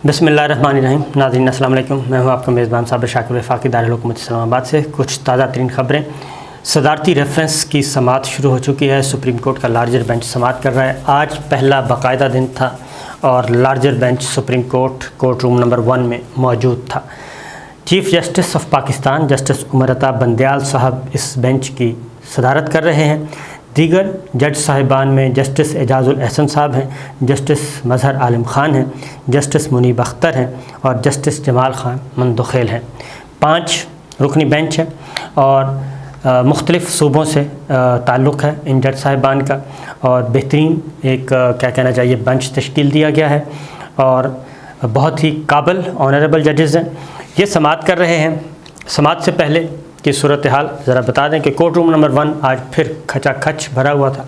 بسم اللہ الرحمن الرحیم۔ ناظرین السلام علیکم، میں ہوں آپ کا میزبان صابر شاکر وفاقی دارالحکومت اسلام آباد سے۔ کچھ تازہ ترین خبریں۔ صدارتی ریفرنس کی سماعت شروع ہو چکی ہے۔ سپریم کورٹ کا لارجر بینچ سماعت کر رہا ہے۔ آج پہلا باقاعدہ دن تھا اور larger bench supreme court room number 1 میں موجود تھا۔ Chief justice of Pakistan justice Umar Ata Bandial صاحب اس بینچ کی صدارت کر رہے ہیں۔ دیگر جج صاحبان میں جسٹس اعجاز الاحسن صاحب ہیں، جسٹس مظہر عالم خان ہیں، جسٹس منیب اختر ہیں اور جسٹس جمال خان مندوخیل ہیں۔ 5 رکنی بینچ ہے اور مختلف صوبوں سے تعلق ہے ان جج صاحبان کا، اور بہترین ایک کیا کہنا چاہیے بنچ تشکیل دیا گیا ہے اور بہت ہی قابل آنریبل ججز ہیں۔ یہ سماعت کر رہے ہیں۔ سماعت سے پہلے کی صورتحال ذرا بتا دیں کہ کورٹ روم نمبر 1 آج پھر کھچا کھچ بھرا ہوا تھا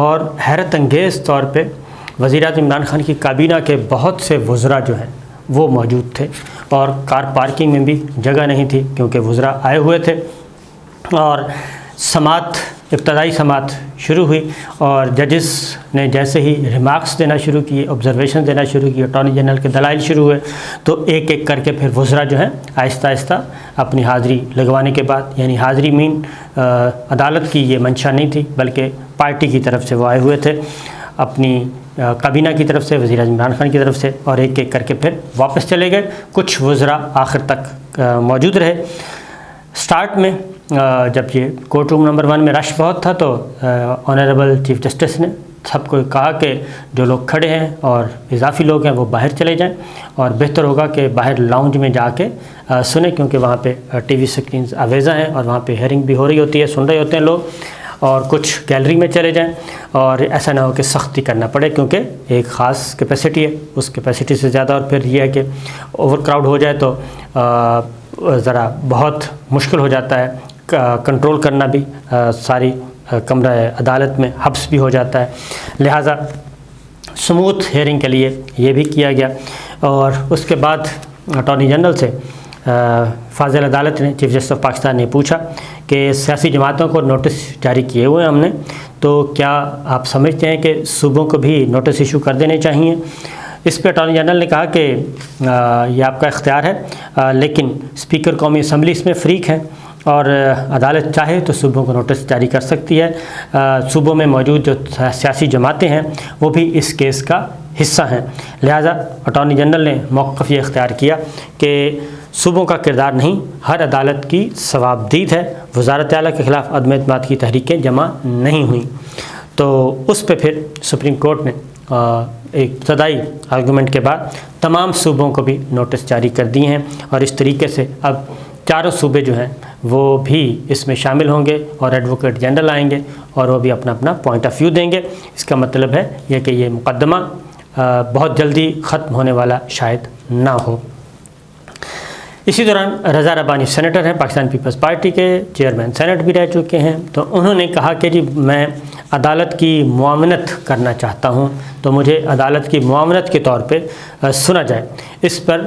اور حیرت انگیز طور پہ وزیر اعظم عمران خان کی کابینہ کے بہت سے وزراء جو ہیں وہ موجود تھے، اور کار پارکنگ میں بھی جگہ نہیں تھی کیونکہ وزراء آئے ہوئے تھے۔ اور ابتدائی سماعت شروع ہوئی اور ججز نے جیسے ہی ریمارکس دینا شروع کیے، آبزرویشن دینا شروع کیے، اٹارنی جنرل کے دلائل شروع ہوئے، تو ایک ایک کر کے پھر وزراء جو ہیں آہستہ آہستہ اپنی حاضری لگوانے کے بعد، یعنی حاضری عدالت کی یہ منشا نہیں تھی بلکہ پارٹی کی طرف سے وہ آئے ہوئے تھے، اپنی کابینہ کی طرف سے، وزیر اعظم عمران خان کی طرف سے، اور ایک ایک کر کے پھر واپس چلے گئے۔ کچھ وزراء آخر تک موجود رہے۔ سٹارٹ میں جب یہ کورٹ روم نمبر 1 میں رش بہت تھا تو آنریبل چیف جسٹس نے سب کو کہا کہ جو لوگ کھڑے ہیں اور اضافی لوگ ہیں وہ باہر چلے جائیں، اور بہتر ہوگا کہ باہر لاؤنج میں جا کے سنیں، کیونکہ وہاں پہ ٹی وی سکرینز آویزاں ہیں اور وہاں پہ ہیئرنگ بھی ہو رہی ہوتی ہے، سن رہے ہوتے ہیں لوگ، اور کچھ گیلری میں چلے جائیں، اور ایسا نہ ہو کہ سختی کرنا پڑے کیونکہ ایک خاص کیپیسٹی ہے، اس کیپیسٹی سے زیادہ اور پھر یہ ہے کہ اوور کراؤڈ ہو جائے تو ذرا بہت مشکل ہو جاتا ہے کنٹرول کرنا بھی، ساری کمرہ عدالت میں حبس بھی ہو جاتا ہے، لہٰذا سموتھ ہیئرنگ کے لیے یہ بھی کیا گیا۔ اور اس کے بعد اٹارنی جنرل سے فاضل عدالت نے، چیف جسٹس آف پاکستان نے پوچھا کہ سیاسی جماعتوں کو نوٹس جاری کیے ہوئے ہم نے، تو کیا آپ سمجھتے ہیں کہ صوبوں کو بھی نوٹس ایشو کر دینے چاہیے؟ اس پہ اٹارنی جنرل نے کہا کہ یہ آپ کا اختیار ہے، لیکن اسپیکر قومی اسمبلی اس میں فریق ہیں اور عدالت چاہے تو صوبوں کو نوٹس جاری کر سکتی ہے۔ صوبوں میں موجود جو سیاسی جماعتیں ہیں وہ بھی اس کیس کا حصہ ہیں، لہٰذا اٹارنی جنرل نے موقف یہ اختیار کیا کہ صوبوں کا کردار نہیں، ہر عدالت کی ثوابدید ہے، وزارت اعلیٰ کے خلاف عدم اعتماد کی تحریکیں جمع نہیں ہوئیں۔ تو اس پہ پھر سپریم کورٹ نے ایک ابتدائی آرگومنٹ کے بعد تمام صوبوں کو بھی نوٹس جاری کر دیے ہیں، اور اس طریقے سے اب 4 صوبے جو ہیں وہ بھی اس میں شامل ہوں گے اور ایڈوکیٹ جنرل آئیں گے اور وہ بھی اپنا اپنا پوائنٹ آف ویو دیں گے۔ اس کا مطلب ہے یہ کہ یہ مقدمہ بہت جلدی ختم ہونے والا شاید نہ ہو۔ اسی دوران رضا ربانی سینیٹر ہیں، پاکستان پیپلز پارٹی کے چیئرمین سینٹ بھی رہ چکے ہیں، تو انہوں نے کہا کہ جی میں عدالت کی معاونت کرنا چاہتا ہوں، تو مجھے عدالت کی معاونت کے طور پہ سنا جائے۔ اس پر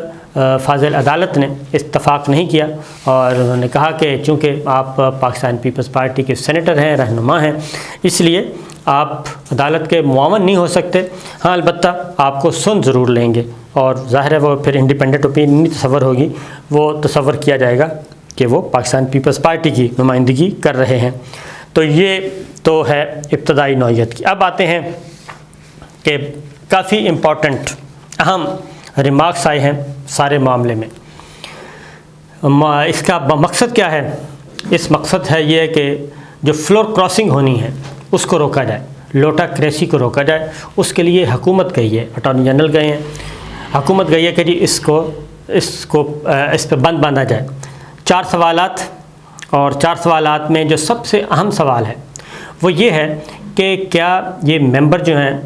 فاضل عدالت نے اتفاق نہیں کیا اور انہوں نے کہا کہ چونکہ آپ پاکستان پیپلز پارٹی کے سینیٹر ہیں، رہنما ہیں، اس لیے آپ عدالت کے معاون نہیں ہو سکتے، ہاں البتہ آپ کو سن ضرور لیں گے، اور ظاہر ہے وہ پھر انڈیپینڈنٹ اوپینین نہیں تصور ہوگی، وہ تصور کیا جائے گا کہ وہ پاکستان پیپلز پارٹی کی نمائندگی کر رہے ہیں۔ تو یہ تو ہے ابتدائی نوعیت کی۔ اب آتے ہیں کہ کافی امپورٹنٹ اہم ریمارکس آئے ہیں سارے معاملے میں۔ اس کا مقصد کیا ہے؟ اس مقصد ہے یہ کہ جو فلور کراسنگ ہونی ہے اس کو روکا جائے، لوٹا کریسی کو روکا جائے۔ اس کے لیے حکومت گئی ہے، اٹارنی جنرل گئے ہیں، حکومت گئی ہے کہ جی اس پہ بند باندھا جائے۔ 4 سوالات، اور 4 سوالات میں جو سب سے اہم سوال ہے وہ یہ ہے کہ کیا یہ ممبر جو ہیں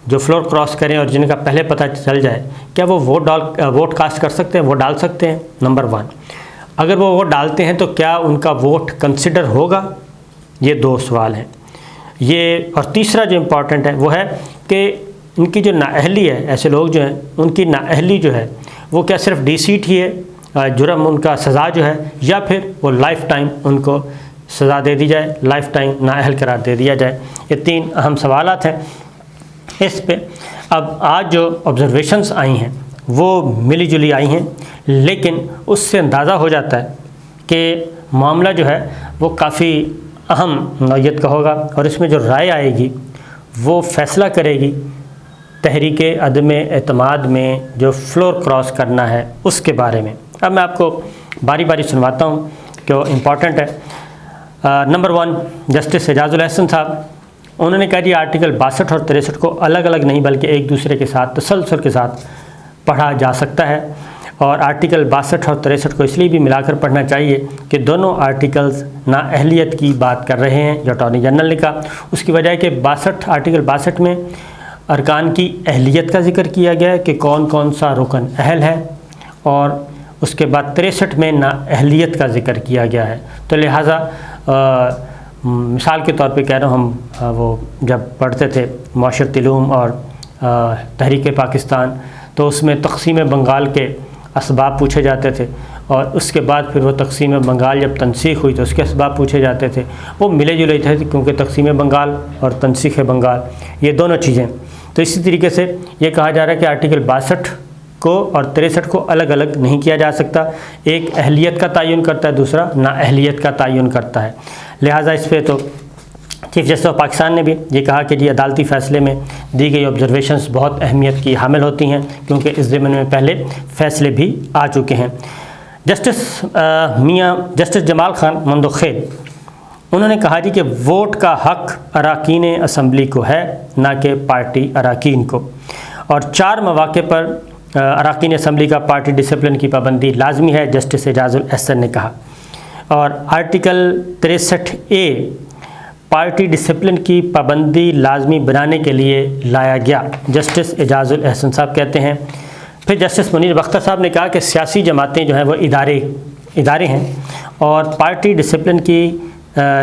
جو فلور کراس کریں اور جن کا پہلے پتہ چل جائے، کیا وہ ووٹ کاسٹ کر سکتے ہیں، ووٹ ڈال سکتے ہیں؟ نمبر 1، اگر وہ ووٹ ڈالتے ہیں تو کیا ان کا ووٹ کنسیڈر ہوگا؟ یہ 2 سوال ہیں یہ۔ اور تیسرا جو امپورٹنٹ ہے وہ ہے کہ ان کی جو نااہلی ہے، ایسے لوگ جو ہیں ان کی نااہلی جو ہے وہ کیا صرف ڈی سیٹ ہی ہے، جرم ان کا سزا جو ہے، یا پھر وہ لائف ٹائم ان کو سزا دے دی جائے، لائف ٹائم نااہل قرار دے دیا جائے؟ یہ 3 اہم سوالات ہیں۔ اس پہ اب آج جو آبزرویشنز آئی ہیں وہ ملی جلی آئی ہیں، لیکن اس سے اندازہ ہو جاتا ہے کہ معاملہ جو ہے وہ کافی اہم نوعیت کا ہوگا، اور اس میں جو رائے آئے گی وہ فیصلہ کرے گی تحریک عدم اعتماد میں جو فلور کراس کرنا ہے اس کے بارے میں۔ اب میں آپ کو باری باری سنواتا ہوں کہ وہ امپورٹنٹ ہے۔ نمبر 1، جسٹس اعجاز الاحسن صاحب، انہوں نے کہا جی آرٹیکل 62 اور 63 کو الگ الگ نہیں بلکہ ایک دوسرے کے ساتھ تسلسل کے ساتھ پڑھا جا سکتا ہے، اور آرٹیکل 62 اور 63 کو اس لیے بھی ملا کر پڑھنا چاہیے کہ دونوں آرٹیکلز نااہلیت کی بات کر رہے ہیں، جو اٹارنی جنرل نے کہا۔ اس کی وجہ ہے کہ آرٹیکل 62 میں ارکان کی اہلیت کا ذکر کیا گیا ہے کہ کون کون سا رکن اہل ہے، اور اس کے بعد 63 میں نااہلیت کا ذکر کیا گیا ہے۔ تو لہٰذا مثال کے طور پہ کہہ رہا ہوں، ہم وہ جب پڑھتے تھے معاشرتی علوم اور تحریک پاکستان، تو اس میں تقسیم بنگال کے اسباب پوچھے جاتے تھے، اور اس کے بعد پھر وہ تقسیم بنگال جب تنسیخ ہوئی تو اس کے اسباب پوچھے جاتے تھے، وہ ملے جلے تھے کیونکہ تقسیم بنگال اور تنسیخ بنگال یہ دونوں چیزیں۔ تو اسی طریقے سے یہ کہا جا رہا ہے کہ آرٹیکل 62 کو اور 63 کو الگ الگ نہیں کیا جا سکتا، ایک اہلیت کا تعین کرتا ہے، دوسرا نااہلیت کا تعین کرتا ہے۔ لہٰذا اس پہ تو چیف جسٹس آف پاکستان نے بھی یہ کہا کہ جی عدالتی فیصلے میں دی گئی آبزرویشنز بہت اہمیت کی حامل ہوتی ہیں، کیونکہ اس ضمن میں پہلے فیصلے بھی آ چکے ہیں۔ جسٹس جمال خان مندوخیل، انہوں نے کہا جی کہ ووٹ کا حق اراکین اسمبلی کو ہے، نہ کہ پارٹی اراکین کو، اور 4 مواقع پر اراکین اسمبلی کا پارٹی ڈسپلن کی پابندی لازمی ہے، جسٹس اعجاز الاحسن نے کہا۔ اور آرٹیکل 63A پارٹی ڈسپلن کی پابندی لازمی بنانے کے لیے لایا گیا، جسٹس اعجاز الاحسن صاحب کہتے ہیں۔ پھر جسٹس منیر بختر صاحب نے کہا کہ سیاسی جماعتیں جو ہیں وہ ادارے ہیں، اور پارٹی ڈسپلن کی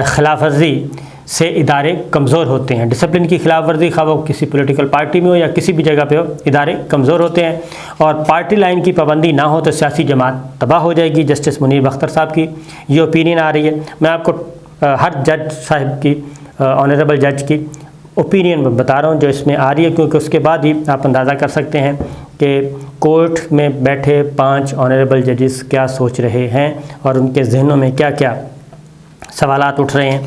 خلاف ورزی سے ادارے کمزور ہوتے ہیں۔ ڈسپلن کی خلاف ورزی خواہ وہ کسی پولیٹیکل پارٹی میں ہو یا کسی بھی جگہ پہ ہو، ادارے کمزور ہوتے ہیں، اور پارٹی لائن کی پابندی نہ ہو تو سیاسی جماعت تباہ ہو جائے گی۔ جسٹس منیر بختر صاحب کی یہ اوپینین آ رہی ہے۔ میں آپ کو ہر جج صاحب کی، آنریبل جج کی اوپینین بتا رہا ہوں جو اس میں آ رہی ہے، کیونکہ اس کے بعد ہی آپ اندازہ کر سکتے ہیں کہ کورٹ میں بیٹھے 5 آنریبل ججز کیا سوچ رہے ہیں اور ان کے ذہنوں میں کیا کیا سوالات اٹھ رہے ہیں۔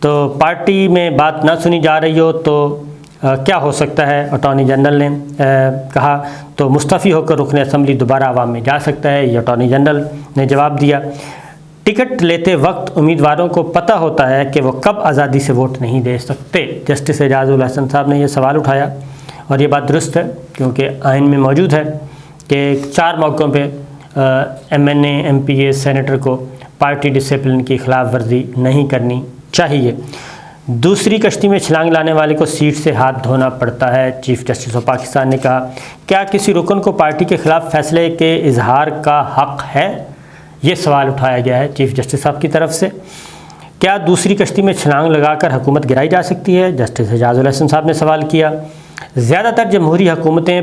تو پارٹی میں بات نہ سنی جا رہی ہو تو کیا ہو سکتا ہے، اٹارنی جنرل نے کہا، تو مستعفی ہو کر رکن اسمبلی دوبارہ عوام میں جا سکتا ہے، یہ اٹارنی جنرل نے جواب دیا۔ ٹکٹ لیتے وقت امیدواروں کو پتہ ہوتا ہے کہ وہ کب آزادی سے ووٹ نہیں دے سکتے، جسٹس اعجاز الاحسن صاحب نے یہ سوال اٹھایا، اور یہ بات درست ہے کیونکہ آئین میں موجود ہے کہ 4 موقعوں پہ MNA MPA سینیٹر کو پارٹی ڈسپلن کی خلاف ورزی نہیں کرنی چاہیے۔ دوسری کشتی میں چھلانگ لانے والے کو سیٹ سے ہاتھ دھونا پڑتا ہے، چیف جسٹس آف پاکستان نے کہا۔ کیا کسی رکن کو پارٹی کے خلاف فیصلے کے اظہار کا حق ہے؟ یہ سوال اٹھایا گیا ہے چیف جسٹس صاحب کی طرف سے۔ کیا دوسری کشتی میں چھلانگ لگا کر حکومت گرائی جا سکتی ہے؟ جسٹس اعجاز الاحسن صاحب نے سوال کیا۔ زیادہ تر جمہوری حکومتیں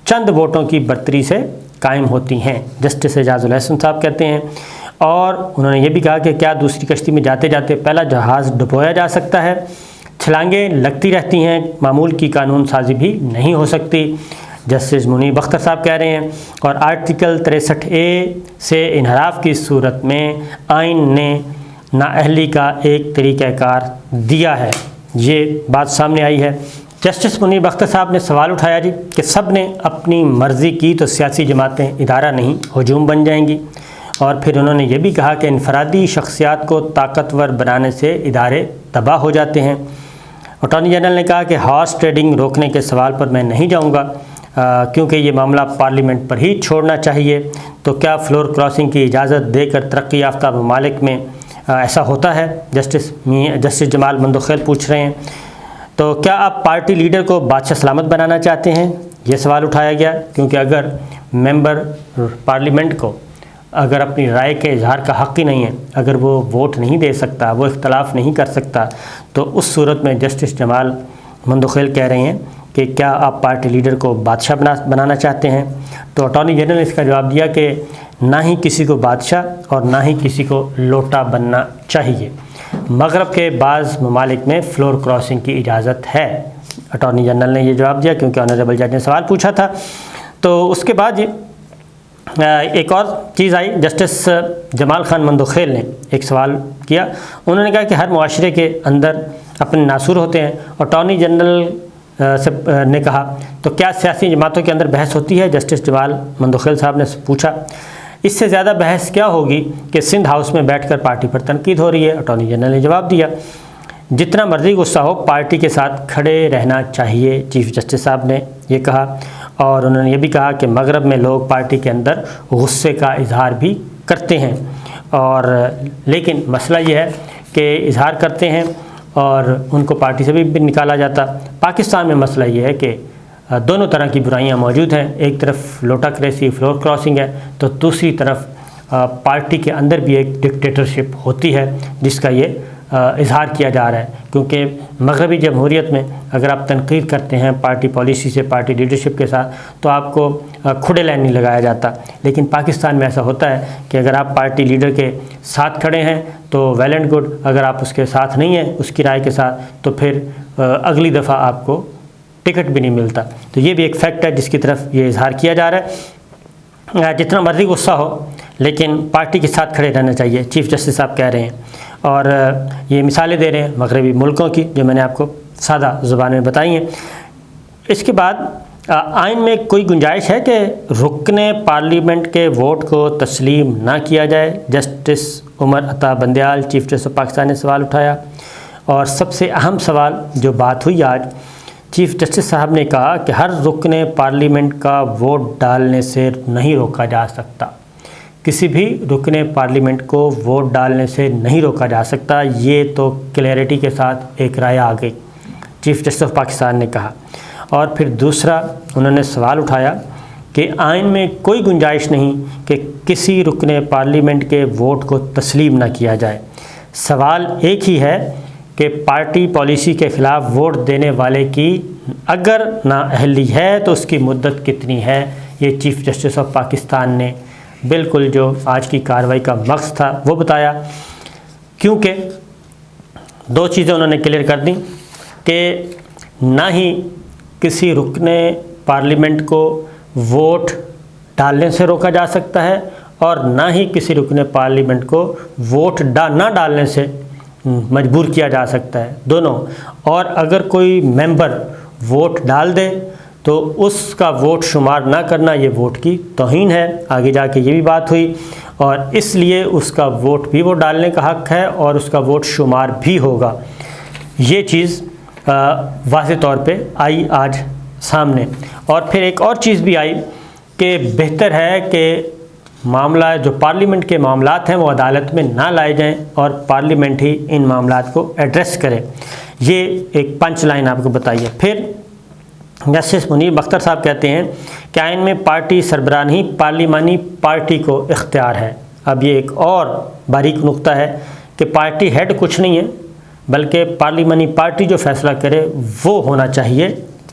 چند ووٹوں کی برتری سے قائم ہوتی ہیں، جسٹس اعجاز الاحسن صاحب کہتے ہیں۔ اور انہوں نے یہ بھی کہا کہ کیا دوسری کشتی میں جاتے جاتے پہلا جہاز ڈبویا جا سکتا ہے؟ چھلانگیں لگتی رہتی ہیں، معمول کی قانون سازی بھی نہیں ہو سکتی، جسٹس منیر بختر صاحب کہہ رہے ہیں۔ اور آرٹیکل 63A سے انحراف کی صورت میں آئین نے نااہلی کا ایک طریقہ کار دیا ہے، یہ بات سامنے آئی ہے۔ جسٹس منیر بختر صاحب نے سوال اٹھایا جی کہ سب نے اپنی مرضی کی تو سیاسی جماعتیں ادارہ نہیں ہجوم بن جائیں گی، اور پھر انہوں نے یہ بھی کہا کہ انفرادی شخصیات کو طاقتور بنانے سے ادارے تباہ ہو جاتے ہیں۔ اٹارنی جنرل نے کہا کہ ہارس ٹریڈنگ روکنے کے سوال پر میں نہیں جاؤں گا کیونکہ یہ معاملہ پارلیمنٹ پر ہی چھوڑنا چاہیے۔ تو کیا فلور کراسنگ کی اجازت دے کر ترقی یافتہ ممالک میں ایسا ہوتا ہے؟ جسٹس جمال مندوخیل پوچھ رہے ہیں۔ تو کیا آپ پارٹی لیڈر کو بادشاہ سلامت بنانا چاہتے ہیں؟ یہ سوال اٹھایا گیا، کیونکہ اگر ممبر پارلیمنٹ کو اگر اپنی رائے کے اظہار کا حق ہی نہیں ہے، اگر وہ ووٹ نہیں دے سکتا، وہ اختلاف نہیں کر سکتا، تو اس صورت میں جسٹس جمال مندوخیل کہہ رہے ہیں کہ کیا آپ پارٹی لیڈر کو بادشاہ بنانا چاہتے ہیں؟ تو اٹارنی جنرل نے اس کا جواب دیا کہ نہ ہی کسی کو بادشاہ اور نہ ہی کسی کو لوٹا بننا چاہیے۔ مغرب کے بعض ممالک میں فلور کراسنگ کی اجازت ہے، اٹارنی جنرل نے یہ جواب دیا کیونکہ آنریبل جج نے سوال پوچھا تھا۔ تو اس کے بعد ایک اور چیز آئی، جسٹس جمال خان مندوخیل نے ایک سوال کیا. انہوں نے کہا کہ ہر معاشرے کے اندر اپنے ناصور ہوتے ہیں. اٹارنی جنرل سے نے کہا تو کیا سیاسی جماعتوں کے اندر بحث ہوتی ہے؟ جسٹس جمال مندوخیل صاحب نے پوچھا. اس سے زیادہ بحث کیا ہوگی کہ سندھ ہاؤس میں بیٹھ کر پارٹی پر تنقید ہو رہی ہے. اٹارنی جنرل نے جواب دیا جتنا مرضی غصہ ہو پارٹی کے ساتھ کھڑے رہنا چاہیے. چیف جسٹس صاحب نے یہ کہا، اور انہوں نے یہ بھی کہا کہ مغرب میں لوگ پارٹی کے اندر غصے کا اظہار بھی کرتے ہیں، اور لیکن مسئلہ یہ ہے کہ اظہار کرتے ہیں اور ان کو پارٹی سے بھی نکالا جاتا. پاکستان میں مسئلہ یہ ہے کہ دونوں طرح کی برائیاں موجود ہیں. ایک طرف لوٹا کریسی، فلور کراسنگ ہے، تو دوسری طرف پارٹی کے اندر بھی ایک ڈکٹیٹرشپ ہوتی ہے جس کا یہ اظہار کیا جا رہا ہے. کیونکہ مغربی جمہوریت میں اگر آپ تنقید کرتے ہیں پارٹی پالیسی سے، پارٹی لیڈرشپ کے ساتھ، تو آپ کو کھڑے لائن نہیں لگایا جاتا. لیکن پاکستان میں ایسا ہوتا ہے کہ اگر آپ پارٹی لیڈر کے ساتھ کھڑے ہیں تو ویل اینڈ گڈ، اگر آپ اس کے ساتھ نہیں ہیں اس کی رائے کے ساتھ تو پھر اگلی دفعہ آپ کو ٹکٹ بھی نہیں ملتا. تو یہ بھی ایک فیکٹ ہے جس کی طرف یہ اظہار کیا جا رہا ہے. جتنا مرضی غصہ ہو لیکن پارٹی کے ساتھ کھڑے رہنا چاہیے، چیف جسٹس صاحب کہہ رہے ہیں. اور یہ مثالیں دے رہے ہیں مغربی ملکوں کی جو میں نے آپ کو سادہ زبان میں بتائی ہیں. اس کے بعد آئین میں کوئی گنجائش ہے کہ رکن پارلیمنٹ کے ووٹ کو تسلیم نہ کیا جائے؟ Justice Umar Ata Bandial chief justice of Pakistan نے سوال اٹھایا. اور سب سے اہم سوال جو بات ہوئی آج، چیف جسٹس صاحب نے کہا کہ ہر رکن پارلیمنٹ کا ووٹ ڈالنے سے نہیں روکا جا سکتا. کسی بھی رکن پارلیمنٹ کو ووٹ ڈالنے سے نہیں روکا جا سکتا. یہ تو کلیئرٹی کے ساتھ ایک رائے آ گئی، چیف جسٹس آف پاکستان نے کہا. اور پھر دوسرا انہوں نے سوال اٹھایا کہ آئین میں کوئی گنجائش نہیں کہ کسی رکن پارلیمنٹ کے ووٹ کو تسلیم نہ کیا جائے. سوال ایک ہی ہے کہ پارٹی پالیسی کے خلاف ووٹ دینے والے کی اگر نااہلی ہے تو اس کی مدت کتنی ہے. یہ چیف جسٹس آف پاکستان نے بالکل جو آج کی کارروائی کا مقصد تھا وہ بتایا. کیونکہ دو چیزیں انہوں نے کلیئر کر دیں کہ نہ ہی کسی رکن پارلیمنٹ کو ووٹ ڈالنے سے روکا جا سکتا ہے اور نہ ہی کسی رکن پارلیمنٹ کو ووٹ نہ ڈالنے سے مجبور کیا جا سکتا ہے، دونوں. اور اگر کوئی ممبر ووٹ ڈال دے تو اس کا ووٹ شمار نہ کرنا یہ ووٹ کی توہین ہے. آگے جا کے یہ بھی بات ہوئی، اور اس لیے اس کا ووٹ بھی وہ ڈالنے کا حق ہے اور اس کا ووٹ شمار بھی ہوگا. یہ چیز واضح طور پہ آئی آج سامنے. اور پھر ایک اور چیز بھی آئی کہ بہتر ہے کہ معاملہ جو پارلیمنٹ کے معاملات ہیں وہ عدالت میں نہ لائے جائیں اور پارلیمنٹ ہی ان معاملات کو ایڈریس کرے. یہ ایک پنچ لائن آپ کو بتائیے. پھر جسٹس منیب اختر صاحب کہتے ہیں کہ آئین میں پارٹی سربراہ نہیں پارلیمانی پارٹی کو اختیار ہے. اب یہ ایک اور باریک نقطہ ہے کہ پارٹی ہیڈ کچھ نہیں ہے بلکہ پارلیمانی پارٹی جو فیصلہ کرے وہ ہونا چاہیے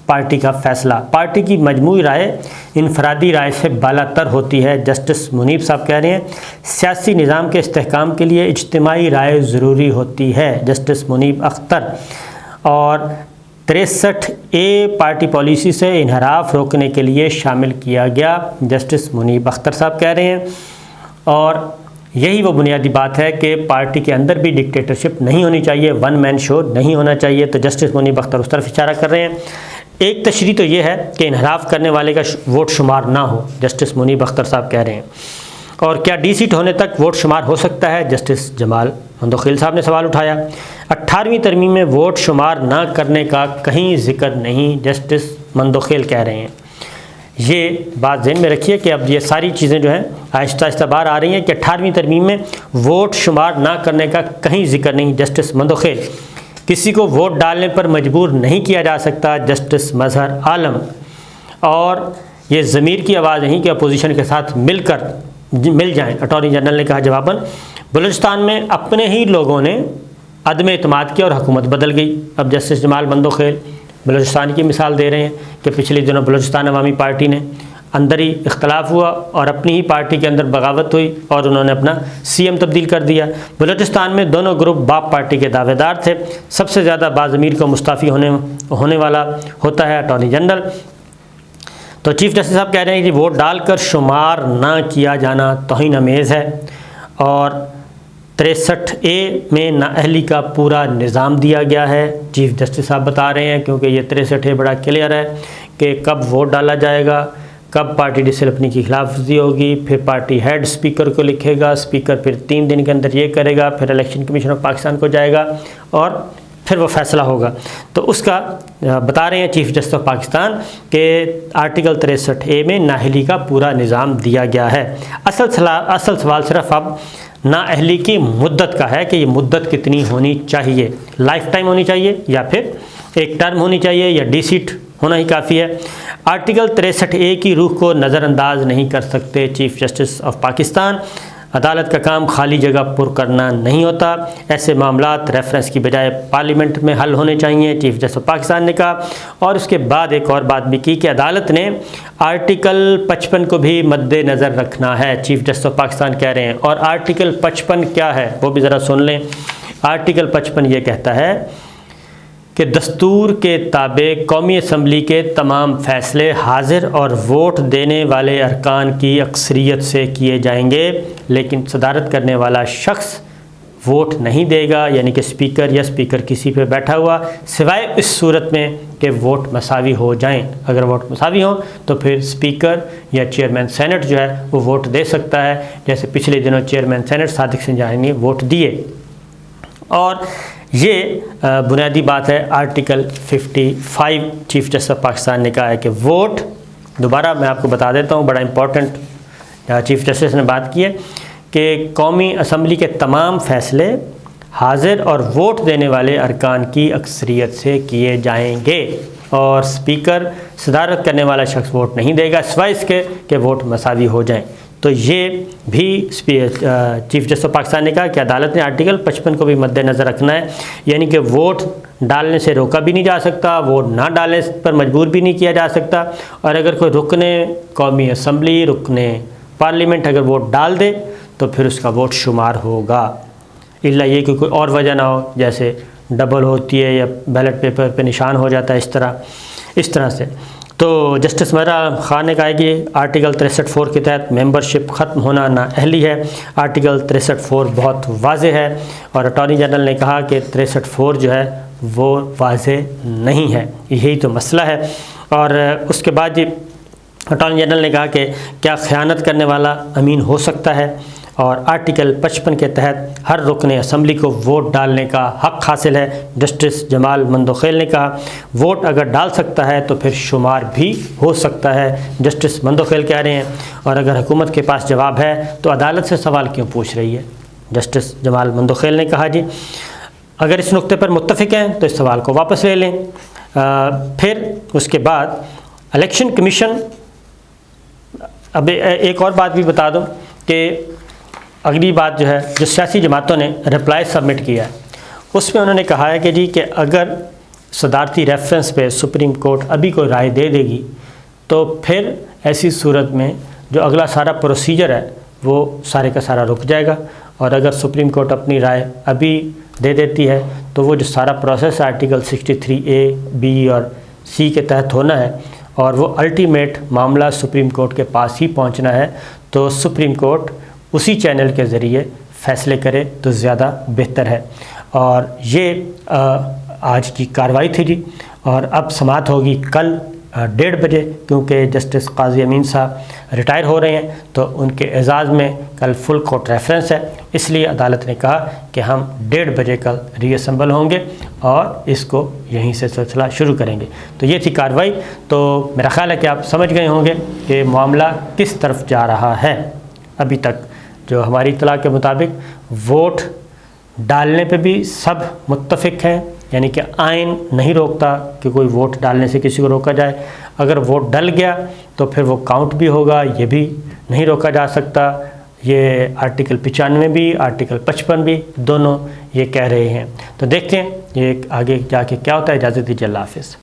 پارٹی کا فیصلہ. پارٹی کی مجموعی رائے انفرادی رائے سے بالا تر ہوتی ہے. جسٹس منیب صاحب کہہ رہے ہیں سیاسی نظام کے استحکام کے لیے اجتماعی رائے ضروری ہوتی ہے. جسٹس منیب اختر. اور 63A پارٹی پالیسی سے انحراف روکنے کے لیے شامل کیا گیا. جسٹس منیب اختر صاحب کہہ رہے ہیں، اور یہی وہ بنیادی بات ہے کہ پارٹی کے اندر بھی ڈکٹیٹرشپ نہیں ہونی چاہیے، ون مین شو نہیں ہونا چاہیے. تو جسٹس منیب اختر اس طرف اشارہ کر رہے ہیں. ایک تشریح تو یہ ہے کہ انحراف کرنے والے کا ووٹ شمار نہ ہو، جسٹس منیب اختر صاحب کہہ رہے ہیں. اور کیا ڈی سیٹ ہونے تک ووٹ شمار ہو سکتا ہے؟ جسٹس جمال مندوخیل صاحب نے سوال اٹھایا. 18ویں ترمیم میں ووٹ شمار نہ کرنے کا کہیں ذکر نہیں، جسٹس مندوخیل کہہ رہے ہیں. یہ بات ذہن میں رکھیے کہ اب یہ ساری چیزیں جو ہیں آہستہ آہستہ باہر آ رہی ہیں کہ 18ویں ترمیم میں ووٹ شمار نہ کرنے کا کہیں ذکر نہیں. جسٹس مندوخیل. کسی کو ووٹ ڈالنے پر مجبور نہیں کیا جا سکتا، جسٹس مظہر عالم. اور یہ ضمیر کی آواز نہیں کہ اپوزیشن کے ساتھ مل جائیں. اٹارنی جنرل نے کہا جواباً بلوچستان میں اپنے ہی لوگوں نے عدم اعتماد کیا اور حکومت بدل گئی. اب جسٹس جمال مندوخیل بلوچستان کی مثال دے رہے ہیں کہ پچھلے دنوں بلوچستان عوامی پارٹی نے اندر ہی اختلاف ہوا اور اپنی ہی پارٹی کے اندر بغاوت ہوئی اور انہوں نے اپنا سی ایم تبدیل کر دیا. بلوچستان میں دونوں گروپ باپ پارٹی کے دعوے دار تھے. سب سے زیادہ باضمیر کو مستعفی ہونے والا ہوتا ہے اٹارنی جنرل. تو تو چیف جسٹس صاحب کہہ رہے ہیں کہ ووٹ ڈال کر شمار نہ کیا جانا توہین آمیز ہے، اور 63A میں نااہلی کا پورا نظام دیا گیا ہے۔ چیف جسٹس صاحب بتا رہے ہیں کیونکہ یہ 63A بڑا کلیئر ہے کہ کب ووٹ ڈالا جائے گا، کب پارٹی ڈسپلن کی خلاف ورزی ہوگی، پھر پارٹی ہیڈ اسپیکر کو لکھے گا، اسپیکر پھر 3 دن کے اندر یہ کرے گا، پھر الیکشن کمیشن آف پاکستان کو جائے گا اور پھر وہ فیصلہ ہوگا۔ تو اس کا بتا رہے ہیں چیف جسٹس آف پاکستان کہ آرٹیکل 63A میں نااہلی کا پورا نظام دیا گیا ہے۔ اصل سوال صرف اب نااہلی کی مدت کا ہے کہ یہ مدت کتنی ہونی چاہیے، لائف ٹائم ہونی چاہیے یا پھر ایک ٹرم ہونی چاہیے یا ڈی سیٹ ہونا ہی کافی ہے۔ آرٹیکل 63A کی روح کو نظر انداز نہیں کر سکتے چیف جسٹس آف پاکستان۔ عدالت کا کام خالی جگہ پر کرنا نہیں ہوتا، ایسے معاملات ریفرنس کی بجائے پارلیمنٹ میں حل ہونے چاہیے، چیف جسٹس آف پاکستان نے کہا۔ اور اس کے بعد ایک اور بات بھی کی کہ عدالت نے آرٹیکل 55 کو بھی مد نظر رکھنا ہے، چیف جسٹس آف پاکستان کہہ رہے ہیں۔ اور آرٹیکل 55 کیا ہے وہ بھی ذرا سن لیں۔ آرٹیکل 55 یہ کہتا ہے کہ دستور کے تابع قومی اسمبلی کے تمام فیصلے حاضر اور ووٹ دینے والے ارکان کی اکثریت سے کیے جائیں گے، لیکن صدارت کرنے والا شخص ووٹ نہیں دے گا، یعنی کہ اسپیکر یا اسپیکر کسی پہ بیٹھا ہوا، سوائے اس صورت میں کہ ووٹ مساوی ہو جائیں۔ اگر ووٹ مساوی ہوں تو پھر اسپیکر یا چیئرمین سینٹ جو ہے وہ ووٹ دے سکتا ہے، جیسے پچھلے دنوں چیئرمین سینٹ صادق سنجانی نے ووٹ دیے۔ اور یہ بنیادی بات ہے article 55۔ Chief justice of Pakistan نے کہا ہے کہ ووٹ، دوبارہ میں آپ کو بتا دیتا ہوں، بڑا امپورٹنٹ چیف جسٹس نے بات کی ہے کہ قومی اسمبلی کے تمام فیصلے حاضر اور ووٹ دینے والے ارکان کی اکثریت سے کیے جائیں گے، اور اسپیکر صدارت کرنے والا شخص ووٹ نہیں دے گا سوائے اس کے کہ ووٹ مساوی ہو جائیں۔ تو یہ بھی چیف جسٹس آف پاکستان نے کہا کہ عدالت نے آرٹیکل 55 کو بھی مد نظر رکھنا ہے، یعنی کہ ووٹ ڈالنے سے روکا بھی نہیں جا سکتا، ووٹ نہ ڈالنے پر مجبور بھی نہیں کیا جا سکتا، اور اگر کوئی رکن قومی اسمبلی، رکن پارلیمنٹ اگر ووٹ ڈال دے تو پھر اس کا ووٹ شمار ہوگا، الا یہ کہ کوئی اور وجہ نہ ہو، جیسے ڈبل ہوتی ہے یا بیلٹ پیپر پہ نشان ہو جاتا ہے اس طرح سے۔ تو جسٹس مہرا خان نے کہا کہ آرٹیکل 63(4) کے تحت ممبرشپ ختم ہونا نااہلی ہے۔ آرٹیکل 63(4) بہت واضح ہے، اور اٹارنی جنرل نے کہا کہ 63(4) جو ہے وہ واضح نہیں ہے، یہی تو مسئلہ ہے۔ اور اس کے بعد اٹارنی جنرل نے کہا کہ کیا خیانت کرنے والا امین ہو سکتا ہے، اور آرٹیکل 55 کے تحت ہر رکن اسمبلی کو ووٹ ڈالنے کا حق حاصل ہے۔ جسٹس جمال مندوخیل نے کہا ووٹ اگر ڈال سکتا ہے تو پھر شمار بھی ہو سکتا ہے، جسٹس مندوخیل کہہ رہے ہیں، اور اگر حکومت کے پاس جواب ہے تو عدالت سے سوال کیوں پوچھ رہی ہے؟ جسٹس جمال مندوخیل نے کہا جی اگر اس نقطے پر متفق ہیں تو اس سوال کو واپس لے لیں۔ پھر اس کے بعد الیکشن کمیشن، اب ایک اور بات بھی بتا دوں کہ اگلی بات جو ہے جو سیاسی جماعتوں نے رپلائی سبمٹ کیا ہے اس میں انہوں نے کہا ہے کہ جی کہ اگر صدارتی ریفرنس پہ سپریم کورٹ ابھی کوئی رائے دے دے گی تو پھر ایسی صورت میں جو اگلا سارا پروسیجر ہے وہ سارے کا سارا رک جائے گا، اور اگر سپریم کورٹ اپنی رائے ابھی دے دیتی ہے تو وہ جو سارا پروسیس آرٹیکل 63A B اور C کے تحت ہونا ہے، اور وہ الٹیمیٹ معاملہ سپریم کورٹ کے پاس ہی پہنچنا ہے، تو سپریم کورٹ اسی چینل کے ذریعے فیصلے کرے تو زیادہ بہتر ہے۔ اور یہ آج کی کارروائی تھی جی، اور اب سماعت ہوگی کل 1:30 بجے، کیونکہ جسٹس قاضی امین صاحب ریٹائر ہو رہے ہیں تو ان کے اعزاز میں کل فل کورٹ ریفرنس ہے، اس لیے عدالت نے کہا کہ ہم 1:30 بجے کل ری اسمبل ہوں گے اور اس کو یہیں سے سلسلہ شروع کریں گے۔ تو یہ تھی کارروائی۔ تو میرا خیال ہے کہ آپ سمجھ گئے ہوں گے کہ معاملہ کس طرف جا رہا ہے۔ ابھی تک جو ہماری اطلاع کے مطابق ووٹ ڈالنے پہ بھی سب متفق ہیں، یعنی کہ آئین نہیں روکتا کہ کوئی ووٹ ڈالنے سے کسی کو روکا جائے، اگر ووٹ ڈل گیا تو پھر وہ کاؤنٹ بھی ہوگا، یہ بھی نہیں روکا جا سکتا۔ یہ آرٹیکل 95 بھی، آرٹیکل 55 بھی، دونوں یہ کہہ رہے ہیں۔ تو دیکھتے ہیں یہ آگے جا کے کیا ہوتا ہے۔ اجازت دیجیے، اللہ حافظ۔